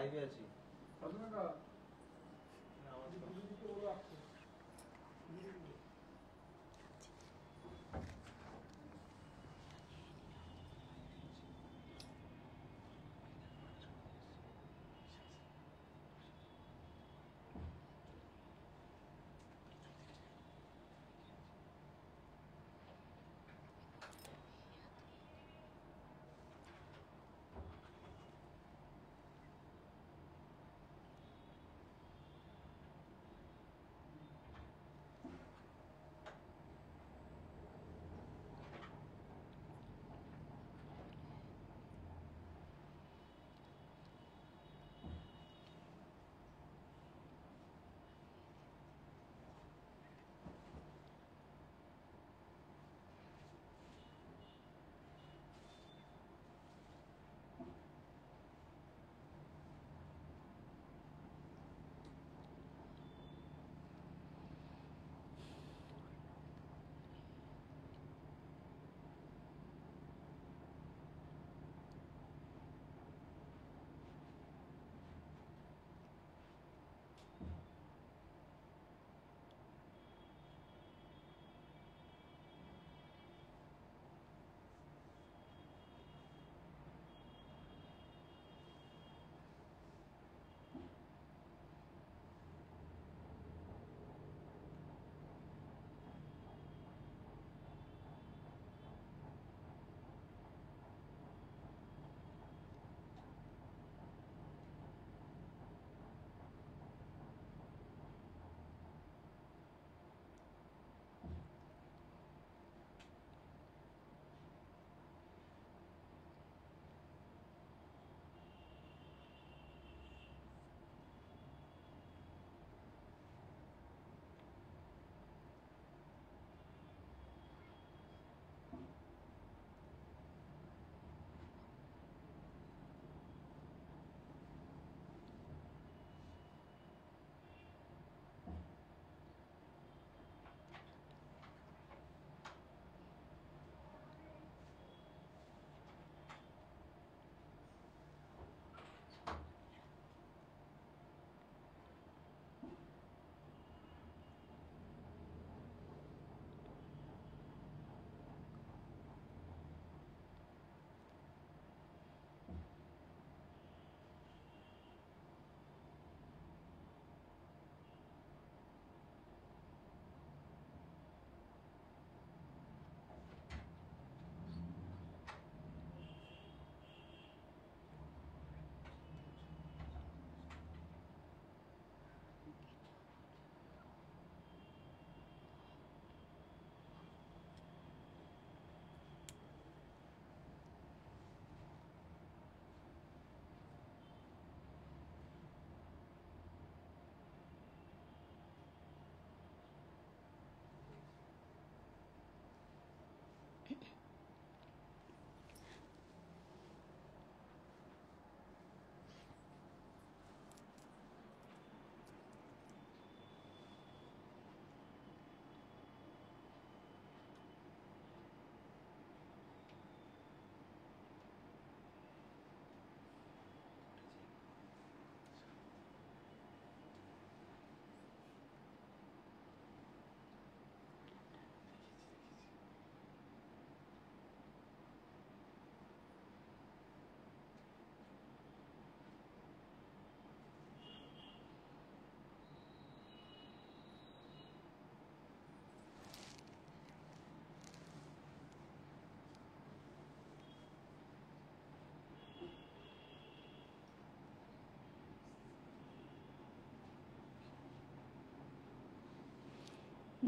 লাইভে আছি।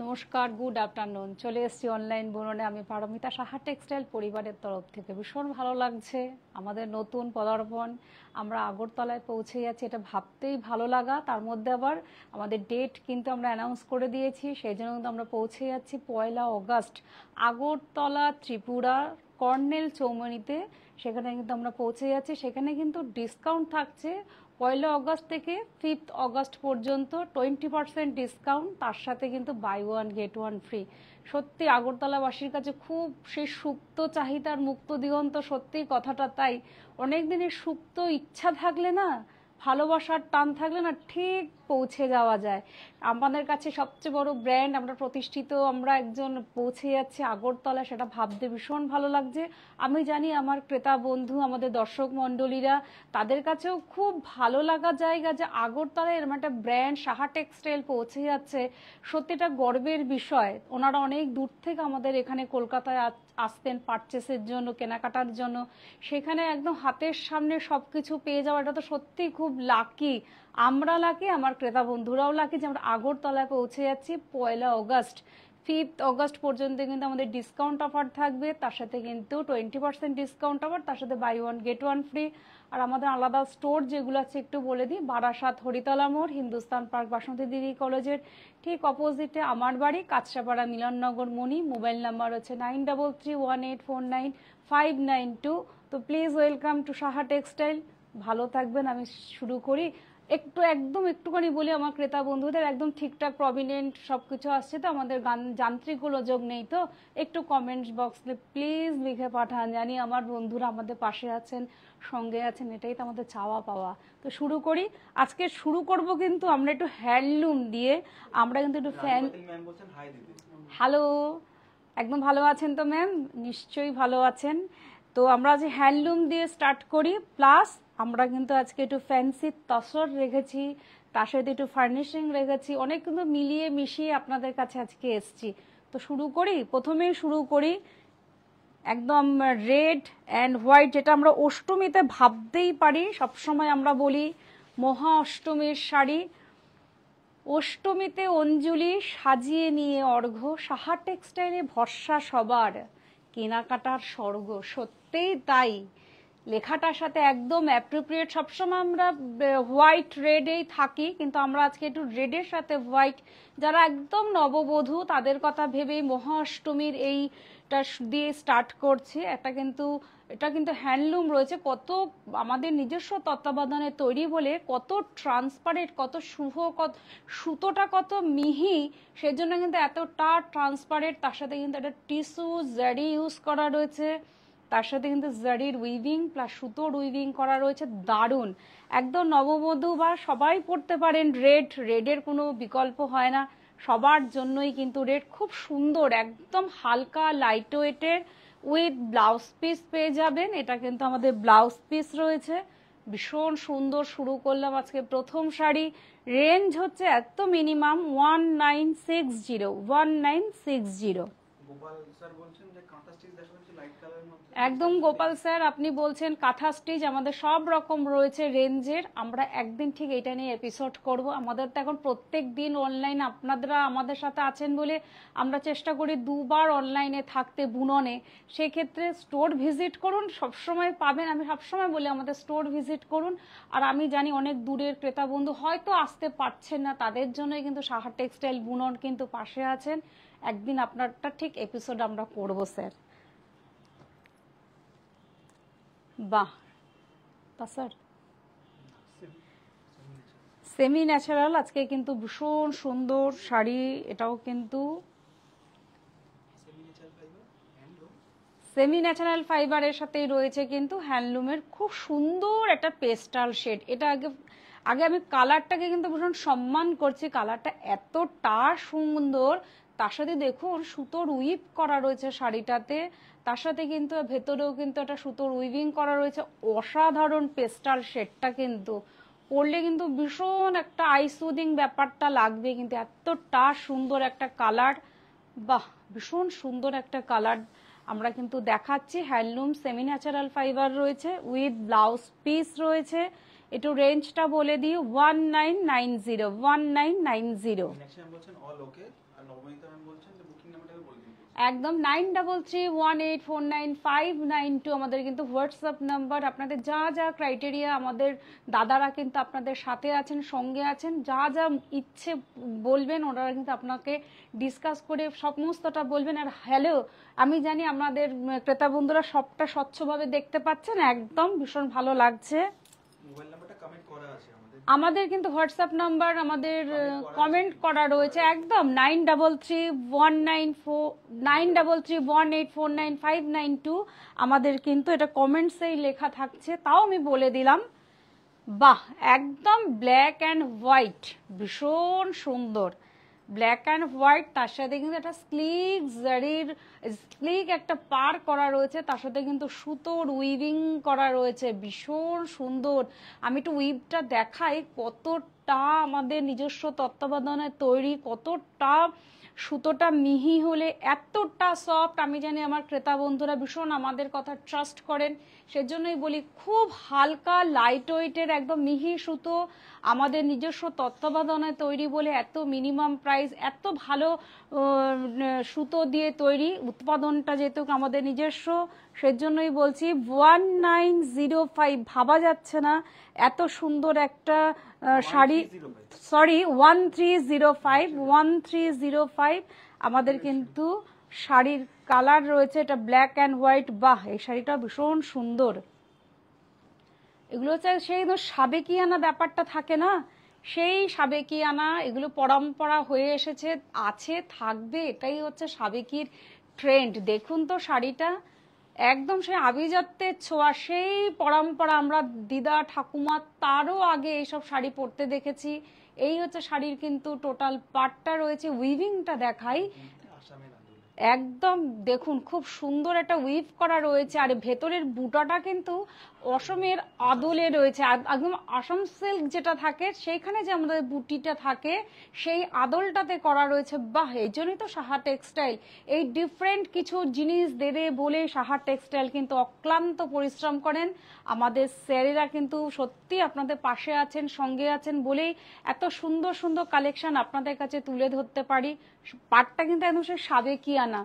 নমস্কার, গুড আফটারনুন। চলে এসেছি অনলাইন বুননে। আমি পারমিতা সাহা টেক্সটাইল পরিবারের তরফ থেকে। ভীষণ ভালো লাগছে আমাদের নতুন পদার্পণ। আমরা আগরতলায় পৌঁছে যাচ্ছি, এটা ভাবতেই ভালো লাগা। তার মধ্যে আবার আমাদের ডেট কিন্তু আমরা অ্যানাউন্স করে দিয়েছি, সেই জন্য কিন্তু আমরা পৌঁছে যাচ্ছি 1 অগাস্ট আগরতলা, ত্রিপুরা, কর্নেল চৌমনিতে। সেখানে কিন্তু আমরা পৌঁছে যাচ্ছি। সেখানে কিন্তু ডিসকাউন্ট থাকছে 1 অগস্ট থেকে 5 অগস্ট পর্যন্ত 20% ডিসকাউন্ট। তার সাথে কিন্তু buy one get one free. সত্যি আগরতলাবাসীর কাছে খুব সেই সুপ্ত চাহিদার মুক্ত দিগন্ত, সত্যিই কথাটা তাই। অনেক দিনের সুপ্ত ইচ্ছা থাকলে না ভালোবাসার টান থাকলে না ঠিক পৌঁছে যাওয়া যায়। আমাদের কাছে সবচেয়ে বড় ব্র্যান্ড, আমরা প্রতিষ্ঠিত, আমরা একজন পৌঁছে যাচ্ছি আগরতলা, সেটা ভাবতে ভীষণ ভালো লাগছে। আমি জানি আমার ক্রেতা বন্ধু, আমাদের দর্শক মণ্ডলীরা, তাদের কাছেও খুব ভালো লাগা জায়গা যে আগরতলায় এরকম একটা ব্র্যান্ড সাহা টেক্সটাইল পৌঁছে যাচ্ছে। সত্যিটা গর্বের বিষয়। ওনারা অনেক দূর থেকে আমাদের এখানে কলকাতায় আসতেন পারচেসের জন্য, কেনাকাটার জন্য, সেখানে একদম হাতের সামনে সবকিছু পেয়ে যাওয়া, এটা তো সত্যি খুব লাকি। আমরা লাকি, আমার ক্রেতা বন্ধুরাও লাকি যে আমরা আগরতলায় পৌঁছে যাচ্ছি 1 অগস্ট পর্যন্ত কিন্তু আমাদের ডিসকাউন্ট অফার থাকবে। তার সাথে কিন্তু 20% ডিসকাউন্ট অফার, তার সাথে buy one get one free. আর আমাদের আলাদা স্টোর যেগুলো আছে একটু বলে দিই, বারাসাত হরিতলা মোড়, হিন্দুস্তান পার্ক, বাসন্তী দেবী কলেজের ঠিক অপোজিটে আমার বাড়ি, কাঁচরাপাড়া মিলননগর মণি। মোবাইল নাম্বার হচ্ছে 9331849592। তো please welcome to Saha textile. ভালো থাকবেন। আমি শুরু করি। একটুখানি বলি আমার ক্রেতা বন্ধুদের, একদম ঠিকঠাক প্রভিডেন্ট সবকিছু আসছে তো, আমাদের যান্ত্রিক গোলযোগ নেই তো? একটু কমেন্টস বক্সে প্লিজ লিখে পাঠান, জানি আমার বন্ধুরা আমাদের পাশে আছেন, সঙ্গে আছেন, এটাই তো আমাদের চাওয়া পাওয়া। তো শুরু করি। আজকে শুরু করব কিন্তু আমরা একটু হ্যান্ডলুম দিয়ে। আমরা কিন্তু একটু হ্যালো, একদম ভালো আছেন তো ম্যাম? নিশ্চয়ই ভালো আছেন। তো আমরা আজ হ্যান্ডলুম দিয়ে স্টার্ট করি, প্লাস আমরা কিন্তু আজকে একটু ফ্যান্সি তসর রেখেছি, তার সাথে একটু ফার্নিশিং রেখেছি, অনেক কিন্তু মিলিয়ে মিশিয়ে আপনাদের কাছে আজকে এসছি। তো শুরু করি। প্রথমেই শুরু করি একদম রেড অ্যান্ড হোয়াইট, যেটা আমরা অষ্টমীতে ভাবতেই পারি। সবসময় আমরা বলি মহা অষ্টমীর শাড়ি, অষ্টমীতে অঞ্জলি সাজিয়ে নিয়ে অর্ঘ্য, সাহা টেক্সটাইলে ভরসা সবার, কেনাকাটার স্বর্গ। সত্যিই তাই, লেখাটার সাথে একদম অ্যাপ্রোপ্রিয়েট। সবসময় আমরা হোয়াইট রেডেই থাকি, কিন্তু আমরা আজকে একটু রেডের সাথে হোয়াইট, যারা একদম নববধূ তাদের কথা ভেবেই মহা অষ্টমীর এইটা দিয়ে স্টার্ট করছি। এটা কিন্তু হ্যান্ডলুম রয়েছে, কত আমাদের নিজস্ব তত্ত্বাবধানে তৈরি বলে কত ট্রান্সপারেন্ট, কত শুভ, কত সুতোটা কত মিহি, সেজন্য কিন্তু এতটা ট্রান্সপারেন্ট। তার সাথে কিন্তু একটা টিস্যু জারি ইউজ করা রয়েছে, তার সাথে কিন্তু জারির উইভিং প্লাস সুতোর উইভিং করা রয়েছে। দারুণ, একদম নববধূ বা সবাই পরতে পারেন। রেডের কোনো বিকল্প হয় না, সবার জন্যই কিন্তু রেড খুব সুন্দর, একদম হালকা লাইট ওয়েটের, উইথ ব্লাউজ পিস পেয়ে যাবেন। এটা কিন্তু আমাদের ব্লাউজ পিস রয়েছে, ভীষণ সুন্দর। শুরু করলাম আজকে প্রথম শাড়ি। রেঞ্জ হচ্ছে এত মিনিমাম 1960। একদম গোপাল স্যার, আপনি বলছেন কাঁথা স্টিচ, আমাদের সব রকম রয়েছে রেঞ্জের। আমরা একদিন ঠিক এটা নিয়ে এপিসোড করব। আমাদের তো এখন প্রত্যেক দিন অনলাইন, আপনারা আমাদের সাথে আছেন বলে আমরা চেষ্টা করি দুবার অনলাইনে থাকতে, বুননে। সেক্ষেত্রে স্টোর ভিজিট করুন, সবসময় পাবেন। আমি সবসময় বলি আমাদের স্টোর ভিজিট করুন। আর আমি জানি অনেক দূরের ক্রেতা বন্ধু হয়তো আসতে পারছেন না, তাদের জন্যই কিন্তু সাহা টেক্সটাইল বুনন কিন্তু পাশে আছেন। একদিন আপনারটা ঠিক এপিসোড আমরা করব স্যার। বাহ, তা স্যার সেমি ন্যাচারাল, আজকে কিন্তু ভীষণ সুন্দর শাড়ি। এটাও কিন্তু সেমি ন্যাচারাল ফাইবারের সাথেই রয়েছে কিন্তু হ্যান্ডলুমের খুব সুন্দর একটা পেস্টাল শেড। এটা আগে আমি কালারটাকে কিন্তু ভীষণ সম্মান করছি, কালারটা এতটা সুন্দর। তার সাথে দেখুন সুতোর উইভ করা রয়েছে শাড়িটাতে, তার সাথে কিন্তু ভেতরেও কিন্তু একটা সুতোর উইভিং করা রয়েছে। অসাধারণ পেস্টাল শেডটা কিন্তু পরলে কিন্তু ভীষণ একটা আই সুদিং ব্যাপারটা লাগবে, কিন্তু এতটা সুন্দর একটা কালার। বাহ, ভীষণ সুন্দর একটা কালার আমরা কিন্তু দেখাচ্ছি। হ্যান্ডলুম সেমি ন্যাচারাল ফাইবার রয়েছে, উইথ ব্লাউজ পিস রয়েছে। একটু রেঞ্জটা বলে দিই, 1990। একদম 9331849592 আমাদের কিন্তু হোয়াটসঅ্যাপ নাম্বার। আপনাদের যা যা ক্রাইটেরিয়া, আমাদের দাদারা কিন্তু আপনাদের সাথে আছেন, সঙ্গে আছেন। যা যা ইচ্ছে বলবেন, ওনারা কিন্তু আপনাকে ডিসকাস করে সমস্তটা বলবেন। আর হ্যালো, আমি জানি আমাদের ক্রেতা বন্ধুরা সবটা স্বচ্ছভাবে দেখতে পাচ্ছেন, একদম ভীষণ ভালো লাগছে। আমাদের কিন্তু হোয়াটসঅ্যাপ নাম্বার আমাদের কমেন্ট করা রয়েছে, একদম 9331849592 আমাদের কিন্তু এটা কমেন্টসেই লেখা থাকছে। তাও আমি বলে দিলাম বাহ, একদম ব্ল্যাক অ্যান্ড হোয়াইট, ভীষণ সুন্দর ব্ল্যাক অ্যান্ড হোয়াইট। তার সাথে কিন্তু একটা স্লিক জারির স্লিক একটা পার করা রয়েছে, তার সাথে কিন্তু সুতোর উইভিং করা রয়েছে, ভীষণ সুন্দর। আমি একটু উইভটা দেখাই, কতটা আমাদের নিজস্ব তত্ত্বাবধানে তৈরি, কতটা সুতোটা মিহি হলে এতটা সফট। আমি জানি আমার ক্রেতা বন্ধুরা ভীষণ আমাদের কথা ট্রাস্ট করেন, সেজন্যই বলি খুব হালকা লাইট ওয়েটের একদম মিহি সুতো, আমাদের নিজস্ব তত্ত্বাবধানে তৈরি বলে এত মিনিমাম প্রাইস, এত ভালো সুতো দিয়ে তৈরি, উৎপাদনটা যেহেতু আমাদের নিজস্ব, সেজন্যই বলছি 1905, ভাবা যাচ্ছে না এত সুন্দর একটা শাড়ি। সরি, 1305, 1305 আমাদের কিন্তু শাড়ির কালার রয়েছে, এটা ব্ল্যাক অ্যান্ড হোয়াইট। বাহ, এই শাড়িটা ভীষণ সুন্দর। এগুলো হচ্ছে সেই সাবেকিয়ানা ব্যাপারটা থাকে না, সেই সাবেকিয়ানা, এগুলো পরম্পরা হয়ে এসেছে, আছে, থাকবে, এটাই হচ্ছে সাবেকির ট্রেন্ড। দেখুন তো শাড়িটা, একদম সেই আভিজাত্যের ছোঁয়া, সেই পরম্পরা, আমরা দিদা ঠাকুমা তারও আগে এইসব শাড়ি পরতে দেখেছি। এই হচ্ছে শাড়ির কিন্তু টোটাল পার্টটা রয়েছে। উইভিংটা দেখাই, একদম দেখুন খুব সুন্দর একটা উইভ করা রয়েছে, আর ভেতরের বুটাটা কিন্তু অসমের আদলে রয়েছে, একদম আসাম সিল্ক যেটা থাকে সেইখানে যে আমাদের বুটিটা থাকে সেই আদলটাতে করা রয়েছে। বাহ, এই জন্যই তো সাহা টেক্সটাইল এই ডিফারেন্ট কিছু জিনিস দেবে বলে সাহা টেক্সটাইল কিন্তু অক্লান্ত পরিশ্রম করেন। আমাদের স্যারেরা কিন্তু সত্যি আপনাদের পাশে আছেন, সঙ্গে আছেন বলেই এত সুন্দর সুন্দর কালেকশন আপনাদের কাছে তুলে ধরতে পারি। পাটটা কিন্তু একদম সে সাবেকিয়ানা।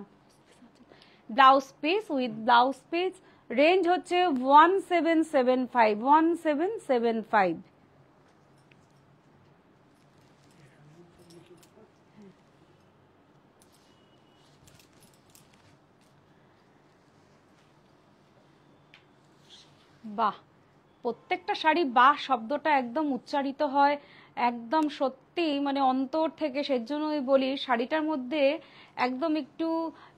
Blouse piece, with blouse piece, range হচ্ছে 1775, 1775। বাহ, প্রত্যেকটা শাড়ি বাহ শব্দটা একদম উচ্চারিত হয় একদম সত্যি, মানে অন্তর থেকে। সেজন্যই বলি শাড়িটার মধ্যে একদম একটু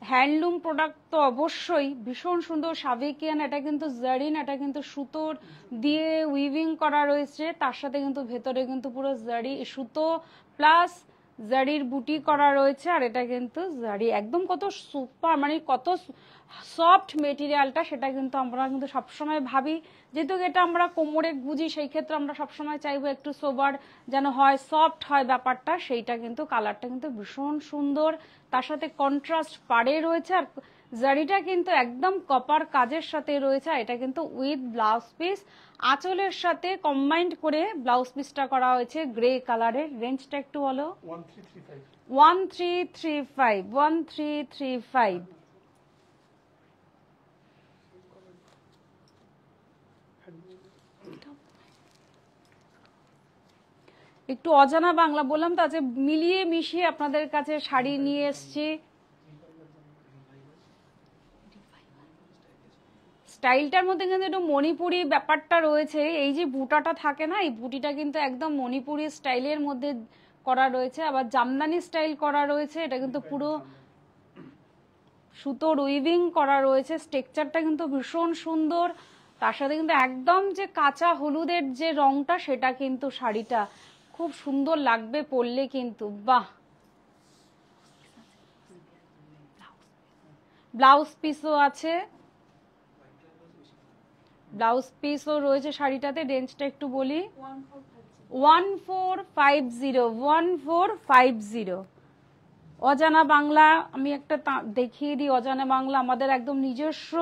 হ্যান্ডলুম প্রোডাক্ট তো অবশ্যই, ভীষণ সুন্দর সাবেকিয়ান। এটা কিন্তু জারিন, এটা কিন্তু সুতোর দিয়ে উইভিং করা রয়েছে, তার সাথে কিন্তু ভেতরে কিন্তু পুরো জারি সুতো প্লাস জারির বুটি করা রয়েছে, আর এটা কিন্তু জারি একদম কত সুপার, মানে কত সফট মেটেরিয়ালটা, সেটা কিন্তু আমরা কিন্তু সবসময় ভাবি, যেহেতু এটা আমরা কোমরে গুজি, সেই ক্ষেত্রে আমরা সবসময় চাইবো একটু সোবার যেন হয়, সফট হয় ব্যাপারটা। সেইটা কিন্তু কালারটা কিন্তু ভীষণ সুন্দর, তার সাথে কন্ট্রাস্ট পাড়ে রয়েছে, আর জারিটা কিন্তু একদম কপার কাজের সাথে রয়েছে। এটা কিন্তু উইথ ব্লাউজ পিস, আঁচলের সাথে কম্বাইন্ড করে ব্লাউজ পিসটা করা হয়েছে গ্রে কালারের। রেঞ্জটা একটু বলো। 1335, 1335। একটু অজানা বাংলা বললাম তো, আজ মিলিয়ে মিশিয়ে আপনাদের কাছে শাড়ি নিয়ে এসছি। স্টাইলটার মধ্যে কিন্তু একটু মণিপুরি ব্যাপারটা রয়েছে, এই যে বুটাটা থাকে না, এই বুটিটা কিন্তু একদম মণিপুরি স্টাইলের মধ্যে করা রয়েছে, আবার জামদানি স্টাইল করা রয়েছে। এটা কিন্তু পুরো সুতোর উইভিং করা রয়েছে, স্ট্রাকচারটা কিন্তু ভীষণ সুন্দর। তার সাথে কিন্তু একদম যে কাঁচা হলুদের যে রংটা, সেটা কিন্তু শাড়িটা খুব সুন্দর লাগবে পরলে কিন্তু। বাহ, ব্লাউজ পিসও আছে, ব্লাউজ পিসও রয়েছে শাড়িটাতে। রেঞ্জটা একটু বলি, 1450, 1450। অজানা বাংলা আমি একটা দেখিয়ে দিই, অজানা বাংলা আমাদের একদম নিজস্ব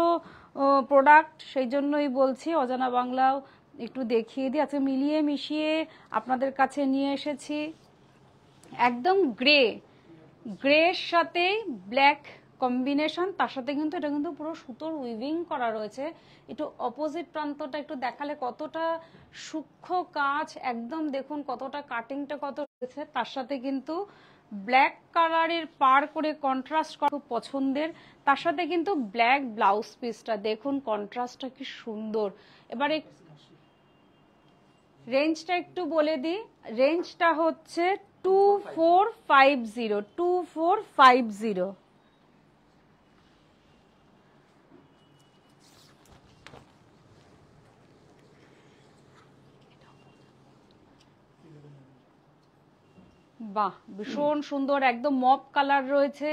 প্রোডাক্ট, সেই জন্যই বলছি অজানা বাংলাও একটু দেখিয়ে দিই। আজকে মিলিয়ে মিশিয়ে আপনাদের কাছে নিয়ে এসেছি একদম গ্রে, গ্রের সাথে ব্ল্যাক কম্বিনেশন, তার সাথে কিন্তু এটা কিন্তু পুরো সুতোর উইভিং করা রয়েছে। একটু অপোজিট প্রান্তটা একটু দেখালে, কতটা সূক্ষ্ম কাজ, একদম দেখুন কতটা কাটিংটা কত রয়েছে, তার সাথে কিন্তু ব্ল্যাক কালারের পার করে কন্ট্রাস্ট করা খুব পছন্দের, তার সাথে কিন্তু ব্ল্যাক ব্লাউজ পিসটা দেখুন কন্ট্রাস্টটা কি সুন্দর। এবারে রেঞ্জটা একটু বলে দিই, রেঞ্জটা হচ্ছে 2450, 2450। বাহ, ভীষণ সুন্দর, একদম মপ কালার রয়েছে,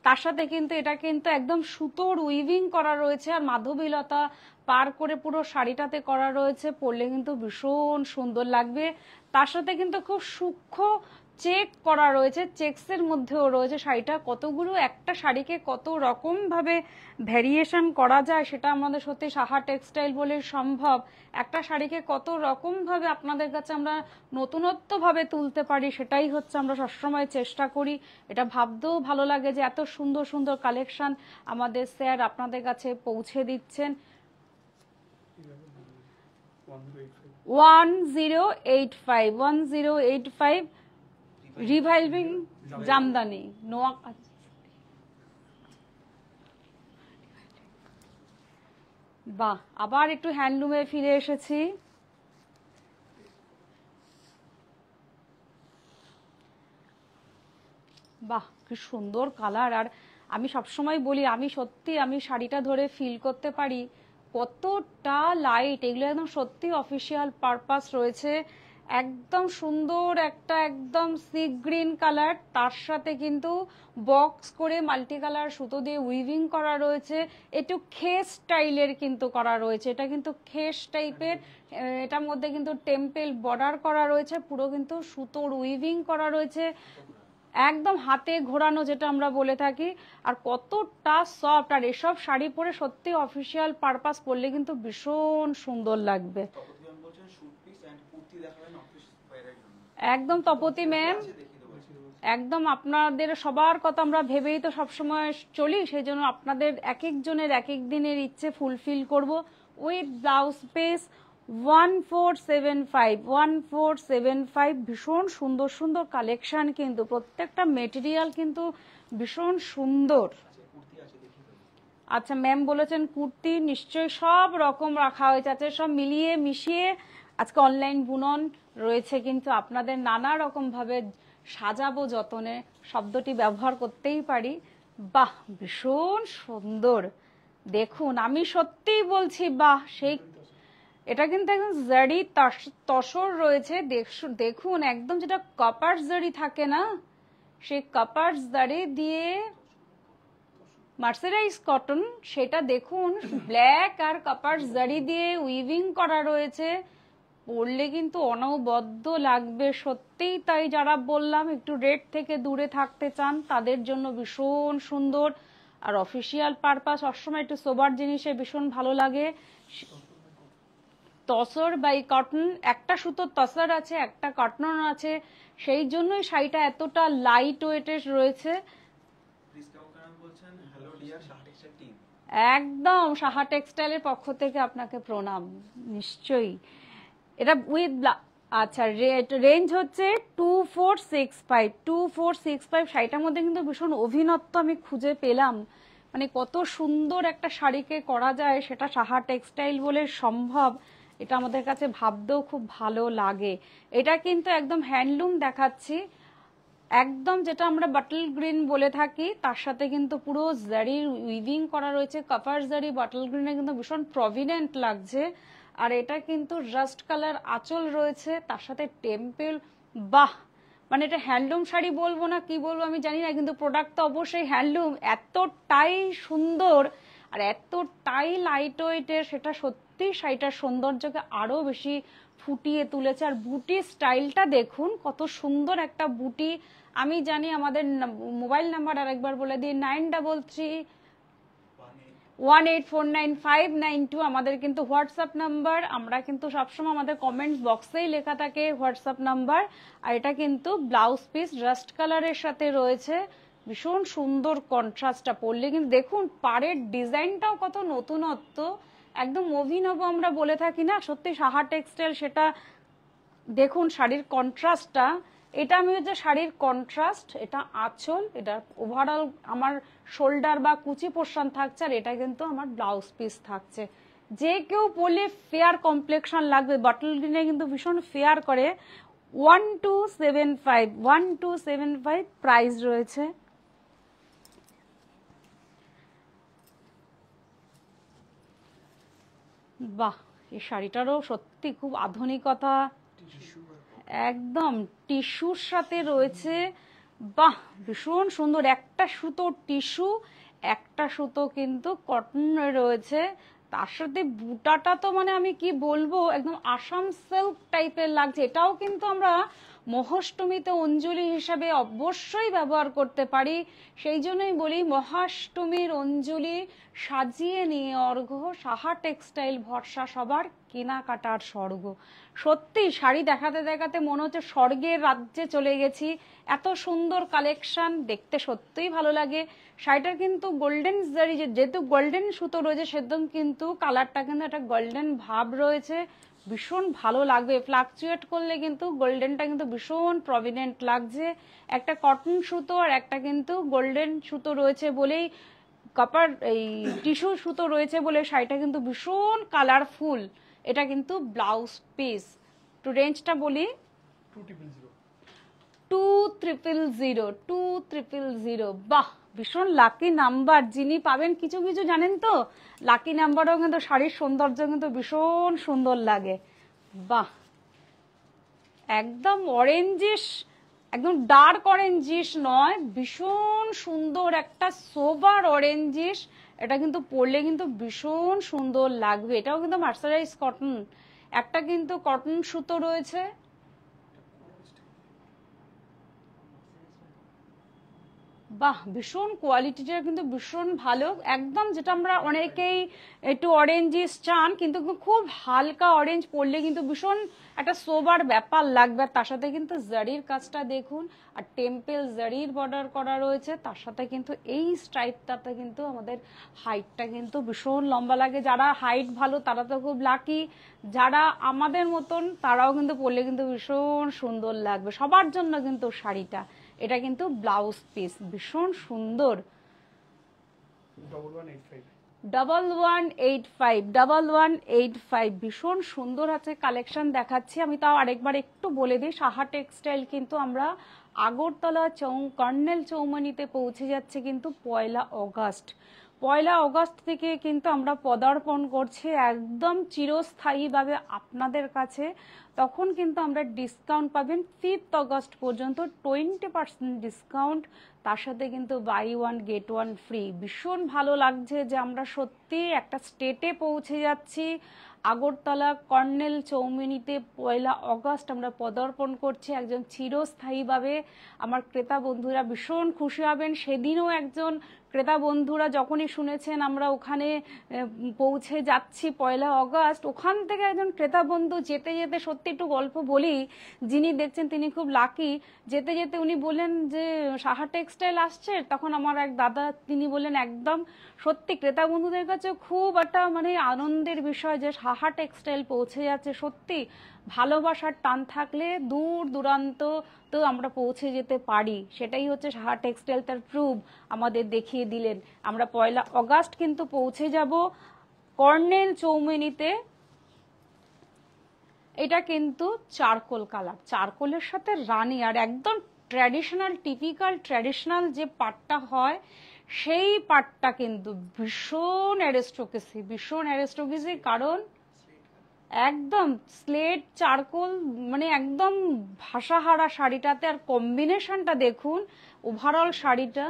তার সাথে কিন্তু এটা কিন্তু একদম সুতোর উইভিং করা রয়েছে, আর মাধবীলতা পার করে পুরো শাড়িটাতে করা রয়েছে, পরলে কিন্তু ভীষণ সুন্দর লাগবে। তার সাথে কিন্তু খুব সূক্ষ্ম চেক করা রয়েছে, চেকসের মধ্যেও রয়েছে শাড়িটা। কতগুলো একটা শাড়িকে কত রকম ভাবে ভ্যারিয়েশন করা যায় সেটা আমাদের সত্যি সাহা টেক্সটাইল বলে সম্ভব। একটা শাড়িকে কত রকম ভাবে আপনাদের কাছে আমরা নতুনত্ব ভাবে তুলতে পারি, সেটাই হচ্ছে আমরা সবসময় চেষ্টা করি। এটা ভাবতেও ভালো লাগে যে এত সুন্দর সুন্দর কালেকশন আমাদের স্যার আপনাদের কাছে পৌঁছে দিচ্ছেন। 1085 রিভাইভিং জামদানি নোয়া। বাহ, আবার একটু হ্যান্ডলুমে ফিরে এসেছি। বাহ, কি সুন্দর কালার। আর আমি সবসময় বলি, আমি সত্যি আমি শাড়িটা ধরে ফিল করতে পারি কতটা লাইট। এগুলো একদম সত্যি অফিসিয়াল পারপাস রয়েছে। একদম সুন্দর একটা একদম সি গ্রিন কালার, তার সাথে কিন্তু বক্স করে মাল্টি কালার সুতো দিয়ে উইভিং করা রয়েছে। একটু খেস স্টাইলের কিন্তু করা রয়েছে, এটা কিন্তু খেস টাইপের। এটার মধ্যে কিন্তু টেম্পেল বর্ডার করা রয়েছে, পুরো কিন্তু সুতোর উইভিং করা রয়েছে, একদম হাতে ঘোরানো যেটা আমরা বলে থাকি। আর কতটা সফট, আর এসব শাড়ি পরে সত্যি অফিসিয়াল পারপাস পরলে কিন্তু ভীষণ সুন্দর লাগবে। একদম তপতি ম্যাম, একদম আপনাদের সবার কথা আমরা ভেবেই তো সবসময় চলি, সেই জন্য আপনাদের এক একজনের এক এক দিনের ইচ্ছে ফুলফিল করব। উইথ ব্লাউজ পিস 1475 ভীষণ সুন্দর সুন্দর কালেকশন, কিন্তু প্রত্যেকটা মেটেরিয়াল কিন্তু ভীষণ সুন্দর। আচ্ছা, ম্যাম বলেছেন কুর্তি, নিশ্চয়ই সব রকম রাখা হয়েছে, আছে সব মিলিয়ে মিশিয়ে আজকে অনলাইন বুনন রয়েছে, কিন্তু আপনাদের নানা রকম ভাবে সাজাবো যতনে শব্দটি ব্যবহার করতেই পারি। বাহ, ভীষণ সুন্দর। দেখুন, আমি সত্যিই বলছি বাহ, সেই এটা কিন্তু একদম জারি তসর রয়েছে। দেখুন, একদম যেটা কপার জারি থাকে না, সেই কপার জারি দিয়ে মার্সারাইজ কটন, সেটা দেখুন ব্ল্যাক আর কপার জারি দিয়ে উইভিং করা রয়েছে, পরলে কিন্তু অনবদ্য লাগবে। সত্যিই তাই, যারা বললাম একটু রেড থেকে দূরে থাকতে চান তাদের জন্য ভীষণ সুন্দর। আর অফিসিয়াল পারপাস সবসময় একটু সোবার জিনিসে ভীষণ ভালো লাগে। তসর বাই কটন, একটা সুতোর তসর আছে, একটা কটন আছে, সেই জন্যই শাড়িটা এতটা লাইট ওয়েটের রয়েছে। একদম সাহা টেক্সটাইলের পক্ষ থেকে আপনাকে প্রণাম। নিশ্চয়ই এটা উইথ আচ্ছা, রেঞ্জ হচ্ছে 2465 শাড়িটার মধ্যে কিন্তু ভীষণ অভিনত্ব আমি খুঁজে পেলাম। মানে কত সুন্দর একটা শাড়িকে করা যায় সেটা সাহা টেক্সটাইল বলে সম্ভব, এটা আমাদের কাছে ভাবতেও খুব ভালো লাগে। এটা কিন্তু একদম হ্যান্ডলুম দেখাচ্ছি, একদম যেটা আমরা বাটল গ্রিন বলে থাকি, তার সাথে কিন্তু পুরো জারির উইভিং করা রয়েছে, কপার জারি বাটল গ্রিনে কিন্তু ভীষণ প্রভিডেন্ট লাগছে। আর এটা কিন্তু রাস্ট কালার আঁচল রয়েছে, তার সাথে টেম্পেল। বাহ, মানে এটা হ্যান্ডলুম শাড়ি বলবো না কি বলবো আমি জানি না, কিন্তু প্রোডাক্ট তো অবশ্যই হ্যান্ডলুম। এতটাই সুন্দর আর এতটাই লাইট ওয়েটের, সেটা সত্যি শাড়িটার সৌন্দর্যকে আরো বেশি ফুটিয়ে তুলেছে। আর বুটি স্টাইলটা দেখুন, কত সুন্দর একটা বুটি। আমি জানি আমাদের মোবাইল নাম্বার আরেকবার বলে দিই, 9318495592 আমাদের কিন্তু হোয়াটসঅ্যাপ নাম্বার। আমরা কিন্তু সবসময় আমাদের কমেন্টস বক্সেই লেখা থাকে হোয়াটসঅ্যাপ নাম্বার। আর এটা কিন্তু ব্লাউজ পিস রাস্ট কালারের সাথে রয়েছে, ভীষণ সুন্দর কন্ট্রাস্টটা পরলে কিন্তু দেখুন পাড়ের ডিজাইনটাও কত নতুনত্ব, একদম অভিনব আমরা বলে থাকি না, সত্যি সাহা টেক্সটাইল সেটা। দেখুন শাড়ির কন্ট্রাস্টটা, এটা আমি হচ্ছে শাড়ির কন্ট্রাস্ট, এটা আঁচল, এটা ওভারঅল আমার শোল্ডার বা কুচি পোর্শন থাকছে, আর এটা কিন্তু আমার ব্লাউজ পিস থাকছে। যে কেউ পরলে ফেয়ার কমপ্লেকশন লাগবে, বাটল গ্রিনে কিন্তু ভীষণ ফেয়ার করে। 1275 প্রাইস রয়েছে। বাহ, এই শাড়িটারও সত্যি খুব আধুনিকতা, একদম টিস্যুর সাথে রয়েছে, বাহ ভীষণ সুন্দর। একটা সুতো টিস্যু, একটা সুতো কিন্তু কটনের রয়েছে, তার সাথে বুটাটা তো মানে আমি কি বলবো, একদম আসাম সিল্ক টাইপের লাগছে। এটাও কিন্তু আমরা মহাষ্টমীতে অঞ্জলি হিসাবে অবশ্যই ব্যবহার করতে পারি। সেই জন্যই বলি মহাষ্টমীর অঞ্জলি সাজিয়ে নিয়ে অর্ঘ্য, সাহা টেক্সটাইল ভরসা সবার কেনাকাটার স্বর্গ। সত্যি শাড়ি দেখাতে দেখাতে মনে হচ্ছে স্বর্গের রাজ্যে চলে গেছি, এত সুন্দর কালেকশন, দেখতে সত্যিই ভালো লাগে। শাড়িটার কিন্তু গোল্ডেন জারি, যেহেতু গোল্ডেন সুতো রয়েছে সেরকম কিন্তু কালারটা কিন্তু একটা গোল্ডেন ভাব রয়েছে, ভীষণ ভালো লাগবে। ফ্লাকচুয়েট করলে কিন্তু গোল্ডেনটা কিন্তু ভীষণ প্রভিডেন্ট লাগছে। একটা কটন সুতো আর একটা কিন্তু গোল্ডেন সুতো রয়েছে বলেই, কপার এই টিস্যু সুতো রয়েছে বলে শাড়িটা কিন্তু ভীষণ কালারফুল। এটা কিন্তু ব্লাউজ পিস। তো রেঞ্জটা বলি 2300, বাহ ভীষণ লাকি নাম্বার। যিনি পাবেন কিছু কিছু জানেন তো, লাকি নাম্বারও কিন্তু শাড়ির সৌন্দর্য কিন্তু ভীষণ সুন্দর লাগে। বাহ একদম অরেঞ্জিশ, একদম ডার্ক অরেঞ্জিশ নয়, ভীষণ সুন্দর একটা সোবার অরেঞ্জিশ। এটা কিন্তু পরলে কিন্তু ভীষণ সুন্দর লাগবে। এটাও কিন্তু মার্সারাইজ কটন, একটা কিন্তু কটন সুতো রয়েছে। বাহ ভীষণ কোয়ালিটিটা কিন্তু ভীষণ ভালো, একদম যেটা আমরা অনেকেই একটু অরেঞ্জিস চান কিন্তু খুব হালকা অরেঞ্জ পরলে কিন্তু ভীষণ একটা সোবার ব্যাপার লাগবে। তার সাথে কিন্তু জারির কাজটা দেখুন, আর টেম্পেল জারির বর্ডার করা রয়েছে, তার সাথে কিন্তু এই স্ট্রাইপটাতে কিন্তু আমাদের হাইটটা কিন্তু ভীষণ লম্বা লাগে। যারা হাইট ভালো তারা তো খুব লাকি, যারা আমাদের মতন তারাও কিন্তু পরলে কিন্তু ভীষণ সুন্দর লাগবে। সবার জন্য কিন্তু শাড়িটা। এটা কিন্তু ব্লাউজ পিস, ভীষণ সুন্দর। 1185, ভীষণ সুন্দর আছে কালেকশন দেখাচ্ছি আমি। তাও আরেকবার একটু বলে দিই, সাহা টেক্সটাইল কিন্তু আমরা আগরতলা কর্নেল চৌমুহনীতে পৌঁছে যাচ্ছে কিন্তু 1 অগস্ট থেকে কিন্তু আমরা পদার্পণ করছি একদম চিরস্থায়ীভাবে আপনাদের কাছে। তখন কিন্তু আমরা ডিসকাউন্ট পাবেন 5 অগস্ট পর্যন্ত, 20% ডিসকাউন্ট, তার সাথে কিন্তু buy one get one free. ভীষণ ভালো লাগছে যে আমরা সত্যি একটা স্টেটে পৌঁছে যাচ্ছি। আগরতলা কর্নেল চৌমুহনীতে 1 অগস্ট আমরা পদার্পণ করছি একজন চিরস্থায়ীভাবে। আমার ক্রেতা বন্ধুরা ভীষণ খুশি হবেন। সেদিনও একজন ক্রেতা বন্ধুরা যখনই শুনেছেন আমরা ওখানে পৌঁছে যাচ্ছি 1 অগস্ট, ওখান থেকে একজন ক্রেতা বন্ধু যেতে যেতে, সত্যি একটু গল্প বলি, যিনি দেখছেন তিনি খুব লাকি, যেতে যেতে উনি বললেন যে সাহা টেক্সটাইল আসছে। তখন আমার এক দাদা তিনি বললেন একদম সত্যি ক্রেতা বন্ধুদের কাছে খুব একটা মানে আনন্দের বিষয় যে সাহা টেক্সটাইল পৌঁছে যাচ্ছে। সত্যি ভালোবাসার টান থাকলে দূর দূরান্ত তো আমরা পৌঁছে যেতে পারি, সেটাই হচ্ছে সাহা টেক্সটাইল তার প্রুফ আমাদের দেখিয়ে দিলেন। আমরা 1 অগস্ট কিন্তু পৌঁছে যাব কর্নেল চৌমুহনীতে। এটা কিন্তু চারকোল কালার, চারকোলের সাথে রানী, আর একদম ট্র্যাডিশনাল, টিপিক্যাল ট্র্যাডিশনাল যে পাটটা হয় সেই পাটটা কিন্তু ভীষণ অ্যারিস্টোক্রেসি, কারণ একদম স্লেট চারকোল মানে একদম ভাষাহারা শাড়িটাতে। আর কম্বিনেশনটা দেখুন ওভারঅল শাড়িটা।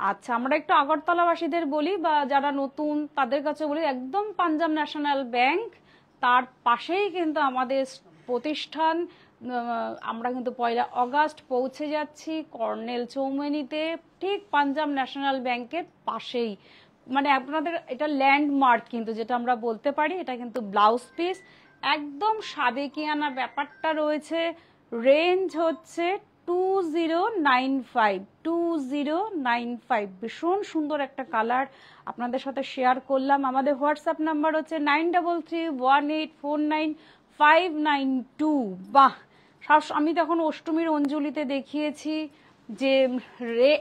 আচ্ছা আমরা একটু আগরতলাবাসীদের বলি বা যারা নতুন তাদের কাছে বলি, একদম পাঞ্জাব ন্যাশনাল ব্যাংক তার পাশেই কিন্তু আমাদের প্রতিষ্ঠান। আমরা কিন্তু 1 অগস্ট পৌঁছে যাচ্ছি কর্নেল চৌমুহনীতে, ঠিক পাঞ্জাব ন্যাশনাল ব্যাংকের পাশেই। মানে আপনাদের এটা ল্যান্ডমার্ক কিন্তু যেটা আমরা বলতে পারি। এটা কিন্তু ব্লাউজ পিস, একদম সাবেকিয়ানা ব্যাপারটা রয়েছে। রেঞ্জ হচ্ছে 2095, ভীষণ সুন্দর একটা কালার আপনাদের সাথে শেয়ার করলাম। আমাদের হোয়াটসঅ্যাপ নাম্বার হচ্ছে 9331849592। বাহ আমি তখন অষ্টমীর অঞ্জলিতে দেখিয়েছি যে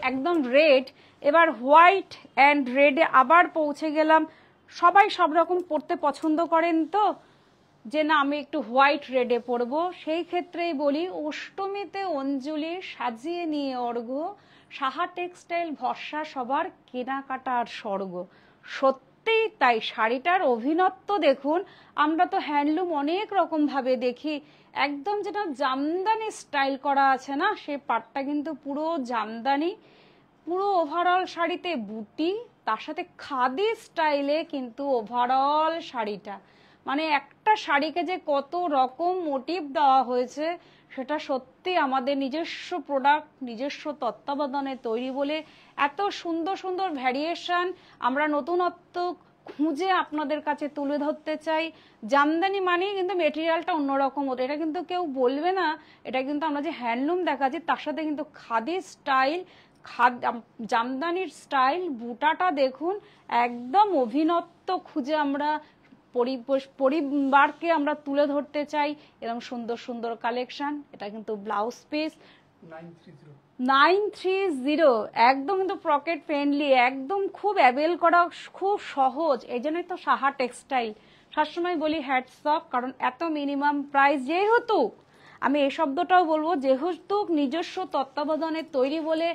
একদম রেড, এবার হোয়াইট অ্যান্ড রেডে আবার পৌঁছে গেলাম। সবাই সব রকম পরতে পছন্দ করেন তো, যে না আমি একটু হোয়াইট রেডে পরবো, সেই ক্ষেত্রেই বলি অষ্টমীতে অঞ্জলি সাজিয়ে নিয়ে অর্ঘ্য, সাহা টেক্সটাইল ভরসা সবার কেনাকাটার স্বর্গ। সত্যি সত্যিই তাই, শাড়িটার অভিনত্ব দেখুন। আমরা তো হ্যান্ডলুম অনেক রকম ভাবে দেখি, একদম যেটা জামদানি স্টাইল করা আছে না, সে পাটটা কিন্তু পুরো জামদানি, পুরো ওভারঅল শাড়িতে বুটি, তার সাথে খাদি স্টাইলে কিন্তু ওভারঅল শাড়িটা, মানে একটা শাড়িকে যে কত রকম মোটিভ দেওয়া হয়েছে সেটা সত্যি আমাদের নিজস্ব প্রোডাক্ট, নিজস্ব তত্ত্বাবধানে তৈরি বলে এত সুন্দর সুন্দর ভ্যারিয়েশন আমরা নতুনত্ব খুঁজে আপনাদের কাছে তুলে ধরতে চাই। জামদানি মানেই কিন্তু মেটেরিয়ালটা অন্যরকম হতো, এটা কিন্তু কেউ বলবে না। এটা কিন্তু আমরা যে হ্যান্ডলুম দেখাচ্ছি তার সাথে কিন্তু খাদি স্টাইল, জামদানির স্টাইল, বুটাটা দেখুন একদম অভিনত্ব খুঁজে আমরা পরিবারকে আমরা তুলে ধরতে চাই এরকম সুন্দর সুন্দর কালেকশন। এটা কিন্তু ব্লাউজ পিস 930, একদম কিন্তু পকেট ফ্রেন্ডলি, একদম খুব অ্যাভেল করা, খুব সহজ। এই জন্যই তো সাহা টেক্সটাইল সবসময় বলি হ্যাটস অফ, কারণ এত মিনিমাম প্রাইস, যেহেতু আমি এই শব্দটাও বলবো, যেহেতু নিজস্ব তত্ত্বাবধানে তৈরি বলে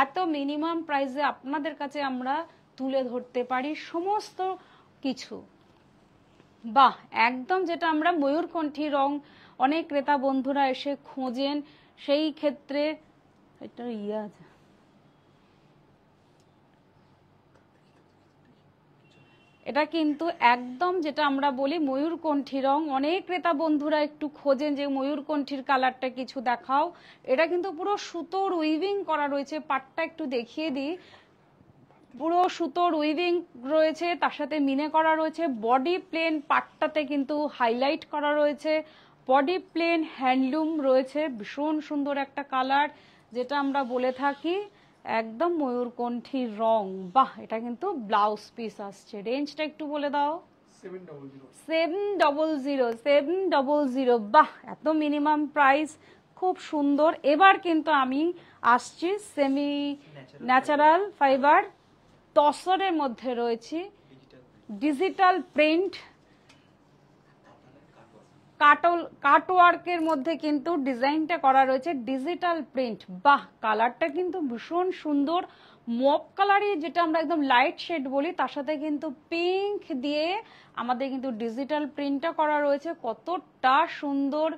এত মিনিমাম প্রাইসে আপনাদের কাছে আমরা তুলে ধরতে পারি সমস্ত কিছু। বাহ, একদম যেটা আমরা ময়ূরকণ্ঠী রং অনেক ক্রেতা বন্ধুরা এসে খোঁজেন, সেই ক্ষেত্রে এটা আছে, এটা কিন্তু একদম যেটা আমরা বলি ময়ূরকণ্ঠী রং, অনেক ক্রেতা বন্ধুরা একটু খোঁজেন যে ময়ূরকণ্ঠীর কালারটা কিছু দেখাও। এটা কিন্তু পুরো সুতোর উইভিং করা রয়েছে, পাটটা একটু দেখিয়ে দিই, পুরো সুতোর উইভিং রয়েছে, তার সাথে মিনে করা রয়েছে, বডি প্লেন পাটটাতে কিন্তু হাইলাইট করা রয়েছে, বডি প্লেন হ্যান্ডলুম রয়েছে, ভীষণ সুন্দর একটা কালার যেটা আমরা বলে থাকি একদম ময়ূরকণ্ঠী রং। বাহ, এটা কিন্তু ব্লাউজ পিস আসছে, রেঞ্জটা একটু বলে দাও। 700। বাহ, এত মিনিমাম প্রাইস, খুব সুন্দর। এবার কিন্তু আমি আসছি সেমি ন্যাচারাল ফাইবার তসরের মধ্যে রয়েছে, ডিজিটাল প্রিন্ট কাটওয়ার্কের মধ্যে কিন্তু ডিজাইনটা করা রয়েছে ডিজিটাল প্রিন্ট। বাহ, কালারটা কিন্তু ভীষণ সুন্দর, মপ কালারই যেটা আমরা একদম লাইট শেড বলি, তার সাথে কিন্তু পিঙ্ক দিয়ে আমাদের কিন্তু ডিজিটাল প্রিন্টটা করা রয়েছে, কতটা সুন্দর,